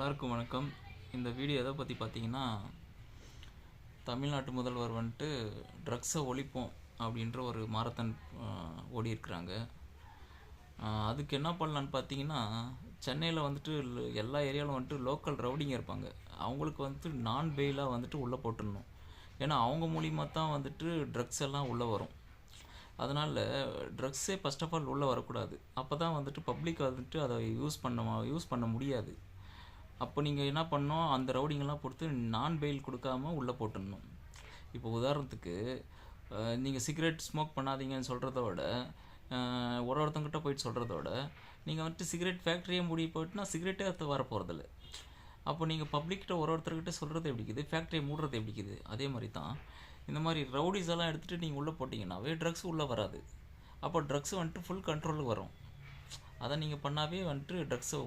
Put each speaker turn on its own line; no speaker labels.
எல்லாருக்கும் வணக்கம். இந்த வீடியோ எதை பற்றி பார்த்தீங்கன்னா, தமிழ்நாட்டு முதல்வர் வந்துட்டு ட்ரக்ஸை ஒழிப்போம் அப்படின்ற ஒரு மாரத்தான் ஓடியிருக்கிறாங்க. அதுக்கு என்ன பண்ணலான்னு பார்த்தீங்கன்னா, சென்னையில் வந்துட்டு எல்லா ஏரியாவிலும் வந்துட்டு லோக்கல் ரவுடிங்க இருப்பாங்க. அவங்களுக்கு வந்துட்டு நான் பெயிலாக வந்துட்டு உள்ளே போட்டுடணும். ஏன்னா அவங்க மூலிமா தான் வந்துட்டு ட்ரக்ஸ் எல்லாம் உள்ளே வரும். அதனால் ட்ரக்ஸே ஃபஸ்ட் ஆஃப் ஆல் உள்ளே வரக்கூடாது. அப்போ தான் வந்துட்டு பப்ளிக் வந்துட்டு அதை யூஸ் பண்ண முடியாது. அப்போ நீங்கள் என்ன பண்ணணும், அந்த ரவுடிங்கெல்லாம் பொறுத்து நான் பெயில் கொடுக்காம உள்ளே போட்டுடணும். இப்போ உதாரணத்துக்கு நீங்கள் சிகரெட் ஸ்மோக் பண்ணாதீங்கன்னு சொல்கிறத விட, ஒருத்தங்கிட்ட போயிட்டு சொல்கிறத விட, நீங்கள் வந்துட்டு சிகரெட் ஃபேக்ட்ரியே மூடி போயிட்டுனா சிகரெட்டே அது வர போகிறதில்ல. அப்போ நீங்கள் பப்ளிக்கிட்ட ஒருத்தர்கிட்ட சொல்கிறது எப்படிக்குது, ஃபேக்ட்ரியை மூடுறது எப்படிக்குது. அதே மாதிரி தான் இந்த மாதிரி ரவுடிஸ் எல்லாம் எடுத்துகிட்டு நீங்கள் உள்ளே போட்டிங்கன்னாவே ட்ரக்ஸ் உள்ளே வராது. அப்போ ட்ரக்ஸ் வந்துட்டு ஃபுல் கண்ட்ரோலுக்கு வரும். அதை நீங்கள் பண்ணாவே வந்துட்டு ட்ரக்ஸை